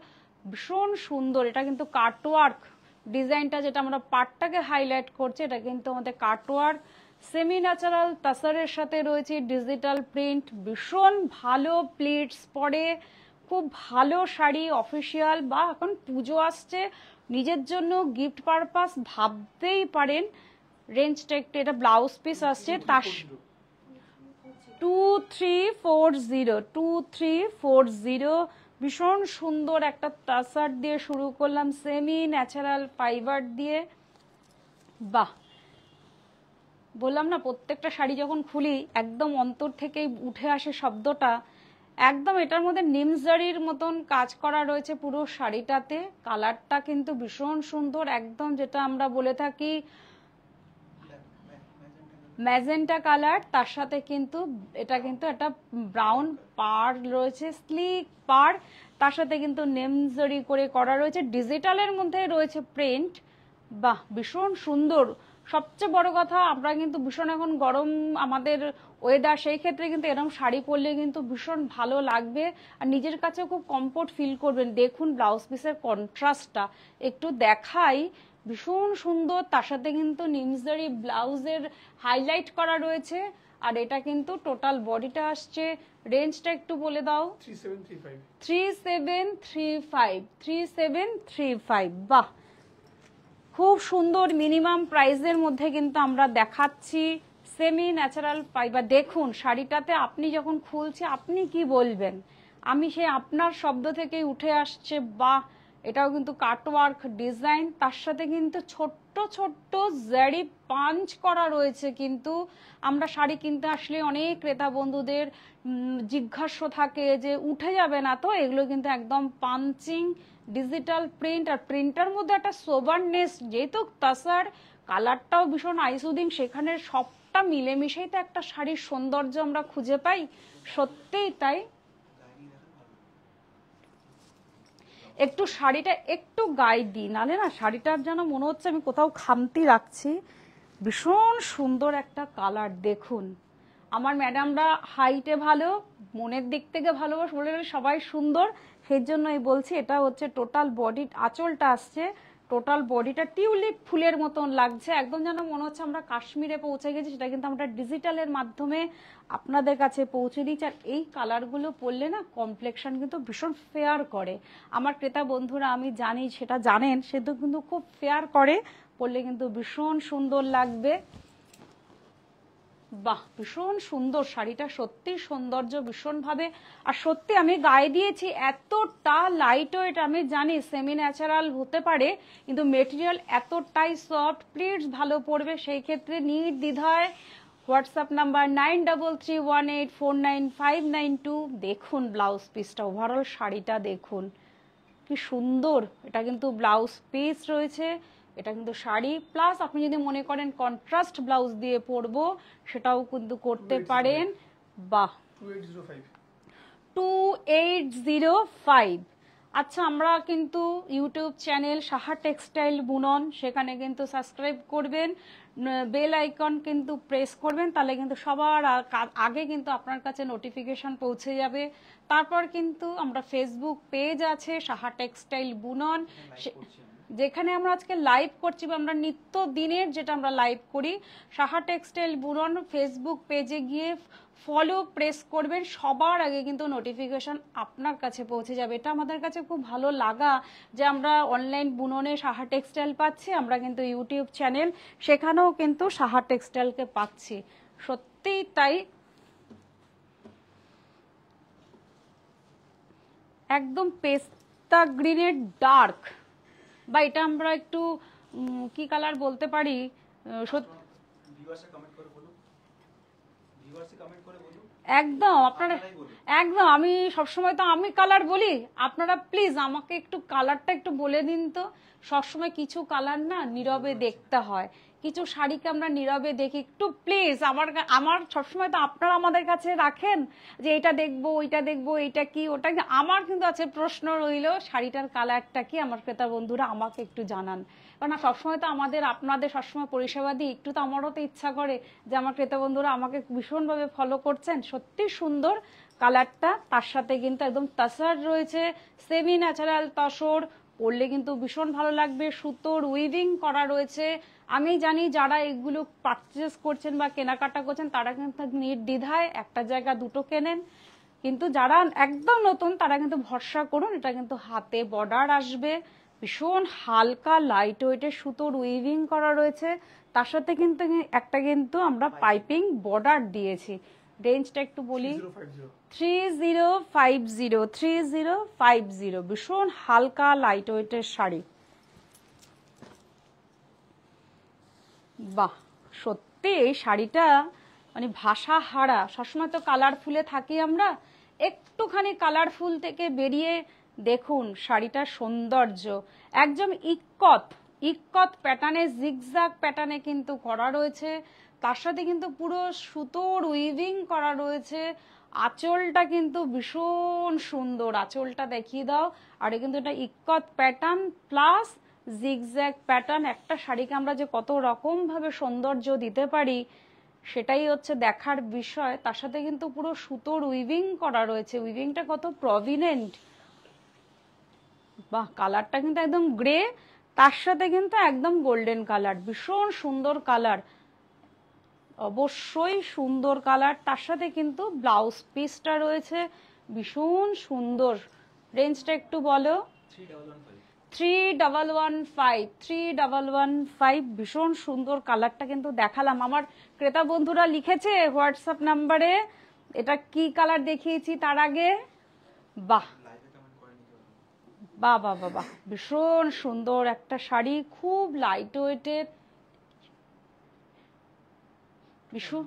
ভীষণ সুন্দর। এটা কিন্তু কাটওয়ার্ক ডিজাইনটা, যেটা আমরা পাটটাকে হাইলাইট করছে, এটা কিন্তু আমাদের কাটওয়ার্ক সেমি ন্যাচারাল তাসারের সাথে রয়েছে ডিজিটাল প্রিন্ট, ভীষণ ভালো প্লিটস পরে, খুব ভালো শাড়ি, অফিসিয়াল বা এখন পুজো আসছে, নিজের জন্য গিফট পারপাস ভাবতেই পারেন। রেঞ্জটা একটু, এটা ব্লাউজ পিস আসছে তার 2340, ভীষণ সুন্দর একটা তাসার দিয়ে শুরু করলাম, সেমি ন্যাচারাল ফাইবার দিয়ে। বাহ, বললাম না প্রত্যেকটা শাড়ি যখন খুলি একদম অন্তর থেকেই উঠে আসে শব্দটা, একদম এটার মধ্যে নিমজারির মতন কাজ করা রয়েছে পুরো শাড়িটাতে। কালারটা কিন্তু ভীষণ সুন্দর, একদম যেটা আমরা বলে থাকি ম্যাজেন্টা কালার, তার সাথে কিন্তু এটা কিন্তু একটা ব্রাউন পার রয়েছে, স্লিক পার, তার সাথে কিন্তু নেমজারি করে করা রয়েছে, ডিজিটালের মধ্যে রয়েছে প্রিন্ট। বাহ, ভীষণ সুন্দর। সবচেয়ে বড় কথা, আমরা কিন্তু ভীষণ এখন গরম আমাদের ওয়েদার, সেই ক্ষেত্রে কিন্তু এরকম শাড়ি পরলে কিন্তু ভীষণ ভালো লাগবে আর নিজের কাছেও খুব কমফোর্ট ফিল করবেন। দেখুন ব্লাউজ পিসের কন্ট্রাস্টটা একটু দেখাই, ভীষণ সুন্দর, তার সাথে কিন্তু নিমজারি ব্লাউজের হাইলাইট করা রয়েছে, আর এটা কিন্তু টোটাল বডিটা আসছে। রেঞ্জটা একটু বলে দাও। 3735। বাহ, খুব সুন্দর মিনিমাম প্রাইসের মধ্যে কিন্তু আমরা দেখাচ্ছি সেমি ন্যাচারাল ফাইবার। দেখুন শাড়িটাতে আপনি যখন খুলছে আপনি কি বলবেন, আমি সে আপনার শব্দ থেকেই উঠে আসছে। বাহ, এটাও কিন্তু কাটওয়ার্ক ডিজাইন, তার সাথে কিন্তু ছোট্ট ছোট্ট জারি পাঞ্চ করা রয়েছে। কিন্তু আমরা শাড়ি কিনতে আসলে অনেক ক্রেতা বন্ধুদের জিজ্ঞাসা থাকে যে উঠে যাবে না তো, এগুলো কিন্তু একদম পাঞ্চিং ডিজিটাল প্রিন্ট, আর প্রিন্টার মধ্যে একটা সোবারনেস, যেহেতু তাসার কালারটাও ভীষণ আইসুদিং, সেখানে সবটা মিলেমিশেই তো একটা শাড়ির সৌন্দর্য আমরা খুঁজে পাই। সত্যিই তাই। একটু শাড়িটা একটু গায়ে দিই, নালে না শাড়িটার যেন মনে হচ্ছে আমি কোথাও খামতি রাখছি। ভীষণ সুন্দর একটা কালার দেখুন, আমার ম্যাডামরা হাইটে ভালো, মনের দিক থেকে ভালোবাসে, বলে সবাই সুন্দর, সেই জন্যই বলছি। এটা হচ্ছে টোটাল বডি, আঁচলটা আসছে, টোটাল বডিটা টিউলিপ ফুলের মতন লাগছে, একদম যেন মনে হচ্ছে আমরা কাশ্মীরে পৌঁছে গেছি। সেটা কিন্তু আমরা ডিজিটালের মাধ্যমে আপনাদের কাছে পৌঁছে দিচ্ছি। আর এই কালারগুলো পরলে না কমপ্লেকশন কিন্তু ভীষণ ফেয়ার করে। আমার ক্রেতা বন্ধুরা আমি জানি, সেটা জানেন, সে তো কিন্তু খুব ফেয়ার করে, পরলে কিন্তু ভীষণ সুন্দর লাগবে। বাহ, ভীষণ সুন্দর শাড়িটা, সত্যি সৌন্দর্য ভীষণভাবে। আর সত্যি আমি গায়ে দিয়েছি, এতটা লাইট ওয়েট, আমি জানি সেমি ন্যাচারাল হতে পারে, কিন্তু মেটেরিয়াল এতটাই সফট, প্লিটস ভালো পড়বে। সেই ক্ষেত্রে নির্দ্বিধায় হোয়াটসঅ্যাপ নাম্বার 9331849592। দেখুন ব্লাউজ পিসটা, ওভারঅল শাড়িটা দেখুন কি সুন্দর। এটা কিন্তু ব্লাউজ পিস রয়েছে, এটা কিন্তু শাড়ি, প্লাস আপনি যদি মনে করেন কন্ট্রাস্ট ব্লাউজ দিয়ে পরবো সেটাও কিন্তু করতে পারেন। বাহ, 2805। আচ্ছা, আমরা কিন্তু ইউটিউব চ্যানেল সাহা টেক্সটাইল বুনন, সেখানে কিন্তু সাবস্ক্রাইব করবেন, বেল আইকন কিন্তু প্রেস করবেন, তাহলে কিন্তু সবার আগে কিন্তু আপনার কাছে নোটিফিকেশন পৌঁছে যাবে। তারপর কিন্তু আমরা ফেসবুক পেজ আছে সাহা টেক্সটাইল বুনন, যেখানে আমরা আজকে লাইভ করছি, বা আমরা নিত্য দিনের যেটা আমরা লাইভ করি, সাহা টেক্সটাইল বুনন ফেসবুক পেজে গিয়ে ফলো প্রেস করবেন, সবার আগে কিন্তু নোটিফিকেশন আপনার কাছে পৌঁছে যাবে। এটা আমাদের কাছে খুব ভালো লাগা যে আমরা অনলাইন বুননে সাহা টেক্সটাইল পাচ্ছি, আমরা কিন্তু ইউটিউব চ্যানেল সেখানেও কিন্তু সাহা টেক্সটাইলকে পাচ্ছি, সত্যিই তাই। একদম পেস্তা গ্রিনের ডার্ক, বা এটা আমরা একটু কি কালার বলতে পারি, একদম আপনারা, একদম আমি সবসময় তো আমি কালার বলি, আপনারা প্লিজ আমাকে একটু কালারটা একটু বলে দিন তো। সবসময় কিছু কালার না নীরবে দেখতে হয়, কিছু শাড়িকে আমরা নীরবে দেখি, একটু প্লিজ আমার সবসময় তো আপনারা আমাদের কাছে রাখেন যে এটা দেখবো ওইটা দেখবো, এইটা কি ওটা কি। আমার কিন্তু আছে প্রশ্ন রইল, শাড়িটার কালারটা কি, আমার ক্রেতা বন্ধুরা আমাকে একটু জানান। কারণ সবসময় তো আপনাদের সবসময় পরিষেবা দিই, একটু তো আমারও তো ইচ্ছা করে যে আমার ক্রেতা বন্ধুরা আমাকে ভীষণভাবে ফলো করছেন। সত্যি সুন্দর কালারটা, তার সাথে কিন্তু একদম তাসার রয়েছে, সেমি ন্যাচারাল তসর, পরলে কিন্তু ভীষণ ভালো লাগবে। সুতোর উইভিং করা রয়েছে। আমি জানি যারা এগুলো পারচেস করছেন বা কেনাকাটা করছেন তারা কিন্তু নির্দ্বিধায় একটা জায়গা দুটো কেনেন, কিন্তু যারা একদম নতুন তারা কিন্তু ভরসা করুন, এটা কিন্তু হাতে বর্ডার আসবে, ভীষণ হালকা লাইট ওয়েটের সুতোর উইভিং করা রয়েছে, তার সাথে কিন্তু একটা কিন্তু আমরা পাইপিং বর্ডার দিয়েছি। রেঞ্জটা একটু বলি, 3050, ভীষণ হালকা লাইট ওয়েটের শাড়ি। বাহ, সত্যি এই শাড়িটা মানে ভাষা হারা। সবসময় তো কালারফুলে থাকি আমরা, একটুখানি কালারফুল থেকে বেরিয়ে দেখুন শাড়িটার সৌন্দর্য। একদম ইক্কত প্যাটার্নে, জিগজ্যাগ প্যাটার্নে কিন্তু করা রয়েছে, তার সাথে কিন্তু পুরো সুতোর উইভিং করা রয়েছে। আঁচলটা কিন্তু ভীষণ সুন্দর, আঁচলটা দেখিয়ে দাও। আর কিন্তু এটা ikat pattern plus zigzag pattern, একটা শাড়িকে আমরা যে কত রকম ভাবে সৌন্দর্য দিতে পারি সেটাই হচ্ছে দেখার বিষয়। তার সাথে কিন্তু পুরো সুতোর উইভিং করা রয়েছে, উইভিংটা কত প্রভিনেন্ট। বাহ, কালারটা কিন্তু একদম গ্রে, তার সাথে কিন্তু একদম গোল্ডেন কালার, ভীষণ সুন্দর কালার, অবশ্যই সুন্দর কালার। তার সাথে কিন্তু ব্লাউজ পিসটা রয়েছে ভীষণ সুন্দর। রেঞ্জটা একটু বলো। 3115, ভীষণ সুন্দর কালারটা কিন্তু দেখালাম। আমার ক্রেতা বন্ধুরা লিখেছে হোয়াটসঅ্যাপ নাম্বারে এটা কি কালার দেখিয়েছি তার আগে। বাহ বাহ বাহ বাহ, ভীষণ সুন্দর একটা শাড়ি, খুব লাইট ওয়েটের, ভীষণ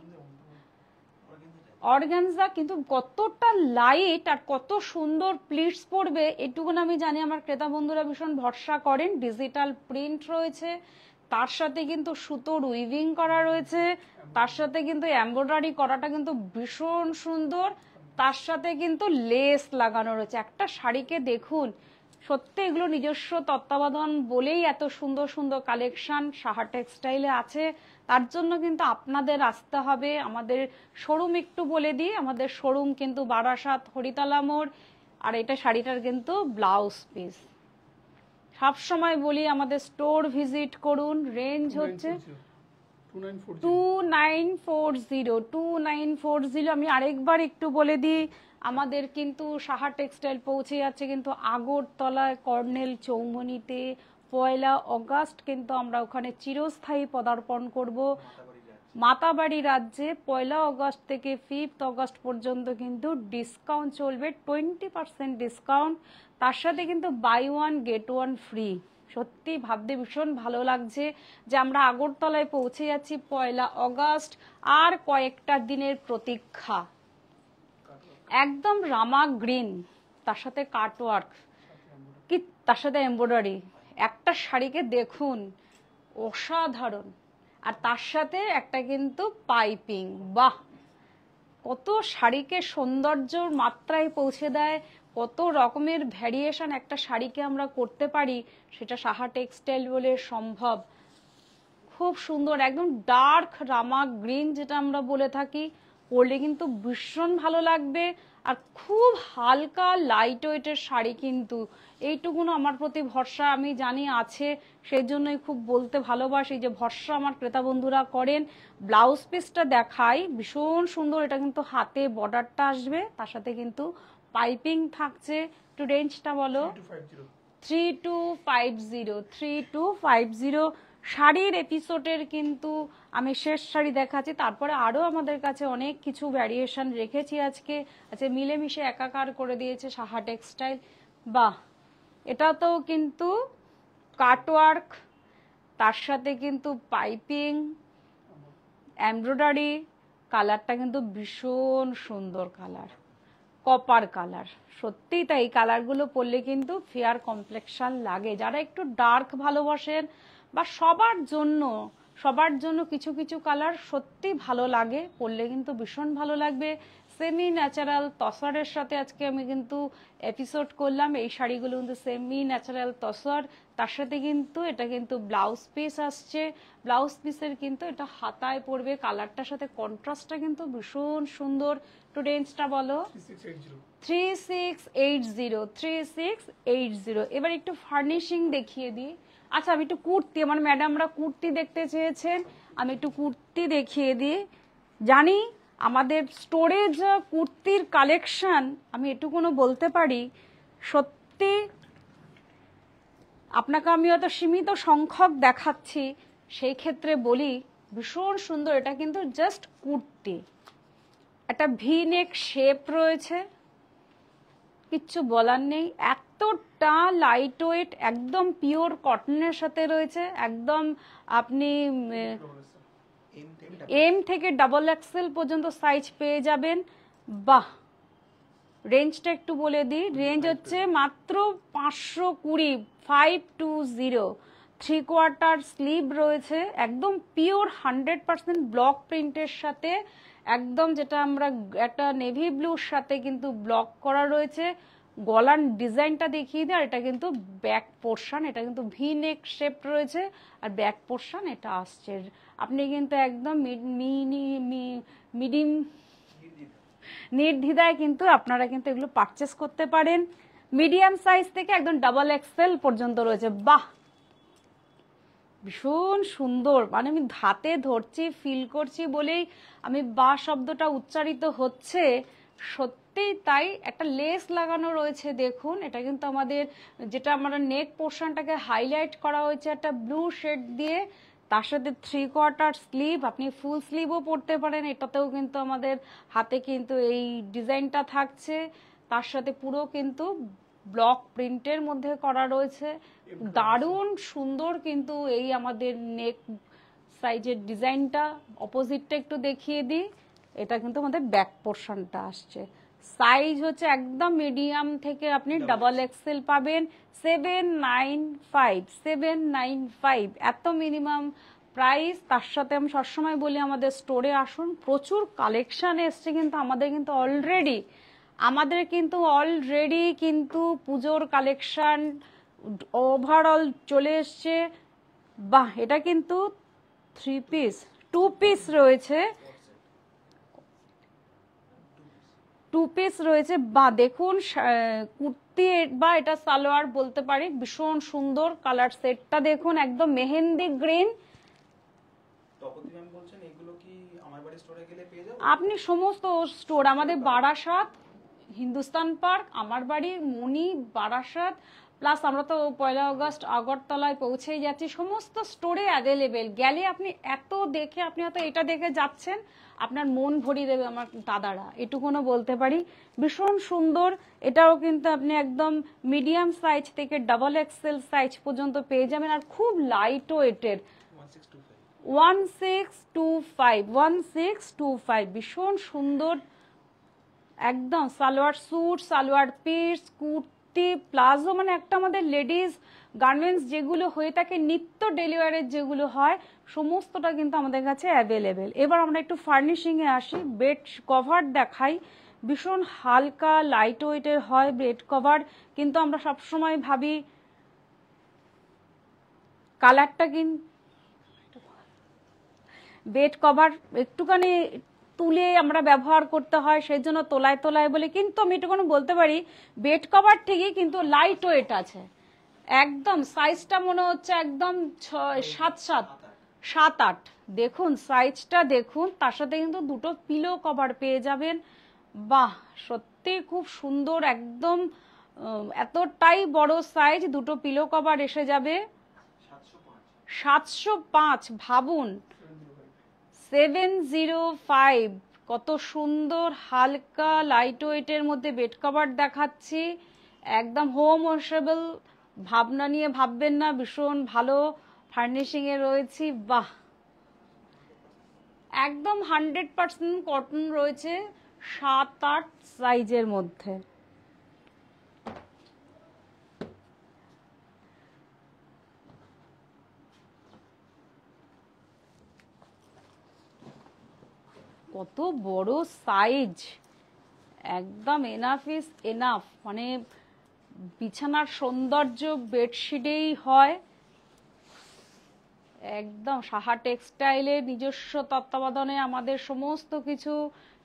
অর্গানজা, কিন্তু কতটা লাইট আর কত সুন্দর প্লিটস পড়বে এটুকুন আমি জানি। আমার ক্রেতা বন্ধুরা ভীষণ ভরসা করেন। ডিজিটাল প্রিন্ট রয়েছে, তার সাথে কিন্তু সুতোর উইভিং করা রয়েছে, তার সাথে কিন্তু এমব্রয়ডারি করাটা কিন্তু ভীষণ সুন্দর, তার সাথে কিন্তু লেস লাগানো রয়েছে। একটা শাড়িকে দেখুন, সত্যি এগুলো নিজস্ব তত্ত্বাবধান বলেই এত সুন্দর সুন্দর কালেকশন সাহা টেক্সটাইলে আছে। তার জন্য কিন্তু আপনাদের আসতে হবে আমাদের শোরুম। একটু বলে দিই, আমাদের শোরুম কিন্তু বারাসাত হরিতলা মোড়। আর এটা শাড়িটার কিন্তু ব্লাউজ পিস। সব সময় বলি আমাদের স্টোর ভিজিট করুন। রেঞ্জ হচ্ছে 2940। আমি আরেকবার একটু বলে দিই, আমাদের কিন্তু সাহা টেক্সটাইল পৌঁছে যাচ্ছে কিন্তু আগরতলায় কর্নেল চৌমুহনীতে। 1 অগাস্ট কিন্তু আমরা ওখানে চিরস্থায়ী পদার্পণ করব মাতাবাড়ি রাজ্যে। 1 অগস্ট থেকে 5 অগস্ট পর্যন্ত কিন্তু ডিসকাউন্ট চলবে, 20% ডিসকাউন্ট। তার সাথে কিন্তু বাই 1 গেট 1 ফ্রি। সত্যি ভাবতে ভীষণ ভালো লাগছে যে আমরা আগরতলায় পৌঁছে যাচ্ছি 1 অগস্ট। আর কয়েকটা দিনের প্রতীক্ষা। একদম রামা গ্রিন, তার সাথে কাটওয়ার্ক, কি তার সাথে এমব্রয়ডারি। একটা শাড়িকে দেখুন, অসাধারণ। আর তার সাথে একটা কিন্তু পাইপিং। বাহ, কত শাড়িকে সৌন্দর্যর মাত্রায় পৌঁছে দেয়, কত রকমের ভ্যারিয়েশন একটা শাড়িকে আমরা করতে পারি, সেটা সাহা টেক্সটাইল বলে সম্ভব। খুব সুন্দর, একদম ডার্ক রামা গ্রিন যেটা আমরা বলে থাকি, পরলে কিন্তু ভীষণ ভালো লাগবে। আর খুব হালকা লাইট ওয়েটের শাড়ি কিন্তু, এইটুকুনো আমার প্রতি ভরসা আমি জানি আছে, সেই জন্যই খুব বলতে ভালোবাসি যে ভরসা আমার ক্রেতা বন্ধুরা করেন। ব্লাউজ পিসটা দেখাই, ভীষণ সুন্দর। এটা কিন্তু হাতে বর্ডারটা আসবে, তার সাথে কিন্তু পাইপিং থাকছে। একটু রেঞ্জটা বলো। 3250। শাড়ির এপিসোডের কিন্তু আমি শেষ শাড়ি দেখাচ্ছি, তারপরে আরো আমাদের কাছে অনেক কিছু ভ্যারিয়েশন রেখেছি আজকে। আচ্ছা, মিলেমিশে একাকার করে দিয়েছে সাহা টেক্সটাইল। বাহ, এটাতেও কিন্তু কাটওয়ার্ক, তার সাথে কিন্তু পাইপিং, এমব্রয়ডারি। কালারটা কিন্তু ভীষণ সুন্দর কালার, কপার কালার। সত্যি তাই, এই কালারগুলো পরলে কিন্তু ফেয়ার কমপ্লেকশন লাগে। যারা একটু ডার্ক ভালোবাসেন বা সবার জন্য কিছু কিছু কালার সত্যি ভালো লাগে, পরলে কিন্তু ভীষণ ভালো লাগবে। সেমি ন্যাচারাল তসরের সাথে আজকে আমি কিন্তু এপিসোড করলাম। এই শাড়িগুলো কিন্তু সেমি ন্যাচারাল তসর, তার সাথে কিন্তু এটা কিন্তু ব্লাউজ পিস আসছে। ব্লাউজ পিসের কিন্তু এটা হাতায় পড়বে, কালারটার সাথে কন্ট্রাস্টটা কিন্তু ভীষণ সুন্দর। একটু রেঞ্জটা বলো। 3680। এবার একটু ফার্নিশিং দেখিয়ে দিই। আচ্ছা, আমি একটু কুর্তি, আমার ম্যাডামরা কুর্তি দেখতে চেয়েছেন, আমি একটু কুর্তি দেখিয়ে দিই। জানি আমাদের স্টোরেজ কুর্তির কালেকশন, আমি এটুকুনো বলতে পারি, সত্যি আপনাকে আমি হয়তো সীমিত সংখ্যক দেখাচ্ছি, সেই ক্ষেত্রে বলি ভীষণ সুন্দর। এটা কিন্তু জাস্ট কুর্তি, একটা ভি নেক শেপ রয়েছে, কিচ্ছু বলার নেই। এতটা লাইট ওয়েট, একদম পিওর কটনের সাথে রয়েছে। একদম আপনি এম থেকে XXL পর্যন্ত সাইজ পেয়ে যাবেন। বাহ, রেঞ্জটা একটু বলে দিই। রেঞ্জ হচ্ছে মাত্র 520, 520। 3/4 স্লিভ রয়েছে, একদম পিওর 100% ব্লক প্রিন্টের সাথে, একদম যেটা আমরা একটা নেভি ব্লুর সাথে কিন্তু ব্লক করা রয়েছে। গলার ডিজাইনটা দেখিয়ে দিই। আর এটা কিন্তু ব্যাক পোর্শন, এটা কিন্তু ভি নেক শেপ রয়েছে, আর ব্যাক পোর্শন এটা আসছে। আপনি কিন্তু একদম মিডিয়াম নির্দ্বিধায় কিন্তু আপনারা কিন্তু এগুলো পারচেস করতে পারেন। মিডিয়াম সাইজ থেকে একদম XXL পর্যন্ত রয়েছে। বাহ, ভীষণ সুন্দর। মানে আমি হাতে ধরছি, ফিল করছি বলেই আমি বা শব্দটা উচ্চারিত হচ্ছে। সত্যিই তাই। একটা লেস লাগানো রয়েছে দেখুন, এটা কিন্তু আমাদের যেটা আমরা নেক পোর্শনটাকে হাইলাইট করা হয়েছে একটা ব্লু শেড দিয়ে। তার সাথে 3/4 স্লিভ, আপনি ফুল স্লিভও পরতে পারেন। এটাতেও কিন্তু আমাদের হাতে কিন্তু এই ডিজাইনটা থাকছে, তার সাথে পুরো কিন্তু ব্লক প্রিন্টের মধ্যে করা রয়েছে। দারুণ সুন্দর কিন্তু এই আমাদের নেক সাইজের ডিজাইনটা। অপোজিটটা একটু দেখিয়ে দিই, এটা কিন্তু আমাদের ব্যাক পোর্শনটা আসছে। সাইজ হচ্ছে একদম মিডিয়াম থেকে আপনি XXL পাবেন। 795 এত মিনিমাম প্রাইস। তার সাথে আমি সবসময় বলি আমাদের স্টোরে আসুন, প্রচুর কালেকশন এসছে কিন্তু আমাদের কিন্তু অলরেডি কিন্তু পুজোর কালেকশন ওভারঅল চলে এসছে। বাহ, এটা কিন্তু 3 পিস টু পিস রয়েছে, টু পিস রয়েছে। বা দেখুন কুর্তি বা এটা সালোয়ার বলতে পারি, ভীষণ সুন্দর কালার সেটটা দেখুন, একদম মেহেন্দি গ্রিন। আপনি সমস্ত স্টোর, আমাদের বারাসাত, হিন্দুস্তান পার্ক, আমার বাড়ি, মনি, বারাসাত, প্লাস আমরা তো 1 আগস্ট আগরতলায় পৌঁছেই যাচ্ছি, সমস্ত স্টোরে অ্যাভেলেবেল। গেলে আপনি এত দেখে, আপনি হয়তো এটা দেখে যাচ্ছেন, আপনার মন ভরিয়ে দেবে আমার দাদারা, এটুকুনো বলতে পারি। ভীষণ সুন্দর। এটাও কিন্তু আপনি একদম মিডিয়াম সাইজ থেকে ডাবল এক্সেল সাইজ পর্যন্ত পেয়ে যাবেন, আর খুব লাইট ওয়েটের। 1625 ভীষণ সুন্দর, একদম salwar suit, salwar piece, kurti, palazzo, মানে একটা আমাদের লেডিস গার্মেন্টস যেগুলো হয়ে থাকে নিত্য ডেলিভারের যেগুলো হয়, সমস্তটা কিন্তু আমাদের কাছে অ্যাভেলেবেল। এবার আমরা একটু ফার্নিশিংয়ে আসি। বেড কভার দেখাই, ভীষণ হালকা লাইট ওয়েটের হয় বেড কভার, কিন্তু আমরা সবসময় ভাবি কালারটা কিন্তু বেড কভার একটুখানি তুলে আমরা ব্যবহার করতে হয়, সেই জন্য তোলায় তোলায় বলি, কিন্তু আমি এটুকুনি বলতে পারি বেড কভার ঠিকই কিন্তু লাইট ওয়েট আছে। একদম সাইজটা মনে হচ্ছে একদম 7-8। দেখুন সাইজটা দেখুন, তার সাথে কিন্তু দুটো পিলো কভার পেয়ে যাবেন। বাহ, সত্যি খুব সুন্দর, একদম এতটাই বড় সাইজ, দুটো পিলো কভার এসে যাবে 705। ভাবুন 705, কত সুন্দর হালকা লাইট ওয়েটের মধ্যে বেড কভার দেখাচ্ছি, একদম হোম ওয়াশেবল, ভাবনা নিয়ে ভাববেন না, ভীষণ ভালো ফার্নিশিং এ রয়েছি। বাহ, একদম 100% কটন রয়েছে, 7-8 সাইজের মধ্যে। কত বড় সাইজ, একদম এনাফ ইজ এনাফ, মানে বিছানার সৌন্দর্য বেডশিটেই হয়। একদম সাহা টেক্সটাইলের নিজস্ব তত্ত্বাবধানে আমাদের সমস্ত কিছু,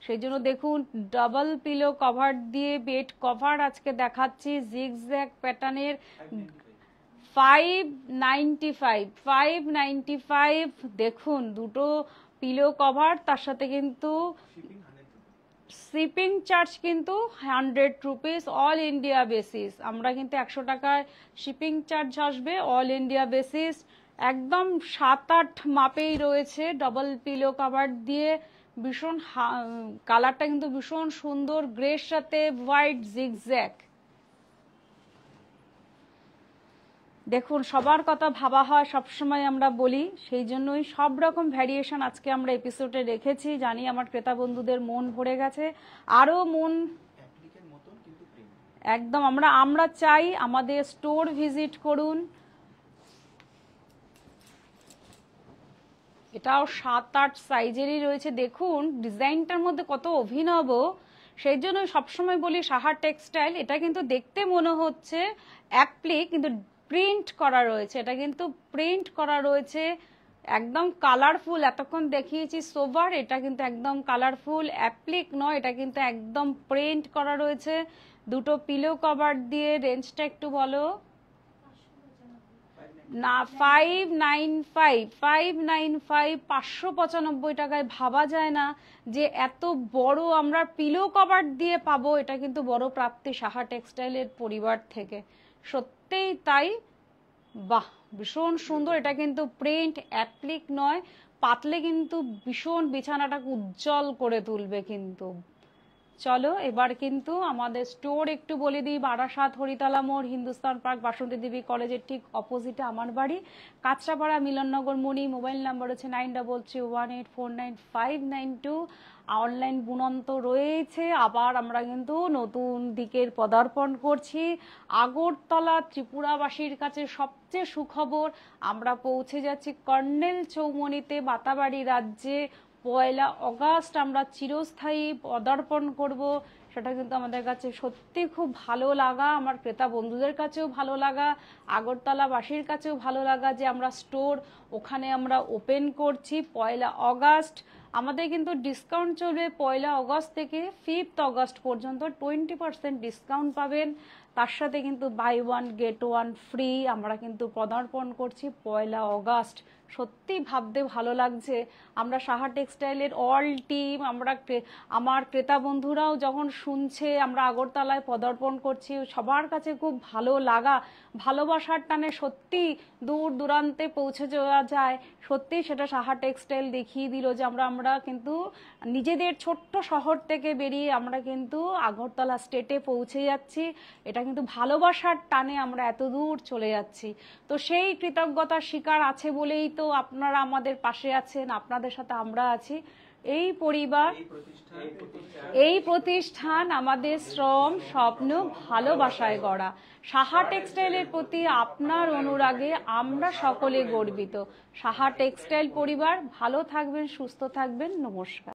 সেই জন্য দেখুন ডাবল পিলো কভার দিয়ে বেড কভার আজকে দেখাচ্ছি জিগজ্যাগ প্যাটার্নের। 595 দেখুন, দুটো পিলো কভার, তার সাথে কিন্তু শিপিং চার্জ কিন্তু 100 রুপিস অল ইন্ডিয়া বেসিস। আমরা কিন্তু 100 টাকায় শিপিং চার্জ আসবে অল ইন্ডিয়া বেসিস। একদম 7-8 মাপেই রয়েছে ডাবল পিলো কভার দিয়ে। ভীষণ কালারটা কিন্তু ভীষণ সুন্দর, গ্রের সাথে হোয়াইট জিগজ্যাগ। দেখুন সবার কথা ভাবা হয় সবসময় আমরা বলি, সেই জন্যই সব রকম ভ্যারিয়েশন আজকে আমরা এপিসোডে রেখেছি। জানি আমার ক্রেতা বন্ধুদের মন ভরে গেছে, আরো মন একদম আমরা চাই আমাদের স্টোর ভিজিট করুন। এটাও 7-8 সাইজেরই রয়েছে। দেখুন ডিজাইনটার মধ্যে কত অভিনব, সেই জন্য সবসময় বলি সাহা টেক্সটাইল। এটা কিন্তু দেখতে মনে হচ্ছে অ্যাপ্লিক, কিন্তু প্রিন্ট করা রয়েছে, এটা কিন্তু প্রিন্ট করা রয়েছে, একদম কালারফুল। এতক্ষণ দেখিয়েছি সোভার, এটা কিন্তু একদম কালারফুল, অ্যাপ্লিক নয়, এটা কিন্তু একদম প্রিন্ট করা রয়েছে। দুটো পিলো কভার দিয়ে। রেঞ্জটা একটু বলো না। 595 টাকায়। ভাবা যায় না যে এত বড় আমরা পিলো কভার দিয়ে পাবো, এটা কিন্তু বড় প্রাপ্তি সাহা টেক্সটাইলের পরিবার থেকে, সত্যিই তাই। বাহ, ভীষণ সুন্দর। এটা কিন্তু প্রিন্ট, অ্যাপ্লিক নয়, পাতলে কিন্তু ভীষণ বিছানাটাকে উজ্জ্বল করে তুলবে কিন্তু। চলো এবার কিন্তু আমাদের স্টোর একটু বলে দিই। বারাসাত, হরিতলা মোড়, হিন্দুস্তান পার্ক, বাসন্তী দেবী কলেজের ঠিক অপোজিটে আমার বাড়ি, কাঁচরাপাড়া, মিলননগর, মণি। মোবাইল নাম্বার হচ্ছে 9331849592। অনলাইন বুনন্ত রয়েছে। আবার আমরা কিন্তু নতুন দিকের পদার্পণ করছি। আগরতলা ত্রিপুরাবাসীর কাছে সবচেয়ে সুখবর, আমরা পৌঁছে যাচ্ছি কর্নেল চৌমনিতে, বাতাবাড়ি রাজ্যে। 1 আগস্ট আমরা চিরস্থায়ী পদার্পণ করব সেটা কিন্তু আমাদের কাছে সত্যি খুব ভালো লাগা, আমার ক্রেতা বন্ধুদের কাছেও ভালো লাগা, আগরতলাবাসীর কাছেও ভালো লাগা যে আমরা স্টোর ওখানে আমরা ওপেন করছি 1 আগস্ট। আমাদের কিন্তু ডিসকাউন্ট চলবে 1 আগস্ট থেকে 5 আগস্ট পর্যন্ত, 20% ডিসকাউন্ট পাবেন। তার সাথে কিন্তু বাই 1 গেট 1 ফ্রি আমরা কিন্তু পদার্পণ করছি 1 আগস্ট। সত্যি ভাবতে ভালো লাগছে। আমরা সাহা টেক্সটাইলের অল টিম, আমার ক্রেতা বন্ধুরাও যখন শুনছে আমরা আগরতলায় পদার্পণ করছি, সবার কাছে খুব ভালো লাগা, ভালোবাসার টানে সত্যি দূর দূরান্তে পৌঁছে যাওয়া যায়। সত্যি সেটা সাহা টেক্সটাইল দেখিয়ে দিল যে আমরা কিন্তু নিজেদের ছোট্ট শহর থেকে বেরিয়ে আমরা কিন্তু আগরতলা স্টেটে পৌঁছে যাচ্ছি। এটা কিন্তু ভালোবাসার টানে আমরা এত দূর চলে যাচ্ছি। তো সেই কৃতজ্ঞতার শিকার আছে বলেই তো আপনারা আমাদের পাশে আছেন, আপনাদের সাথে আমরা আছি। এই পরিবার, এই প্রতিষ্ঠান আমাদের শ্রম, স্বপ্ন, ভালোবাসায় গড়া। সাহা টেক্সটাইলের প্রতি আপনার অনুরাগে আমরা সকলে গর্বিত। সাহা টেক্সটাইল পরিবার, ভালো থাকবেন, সুস্থ থাকবেন। নমস্কার।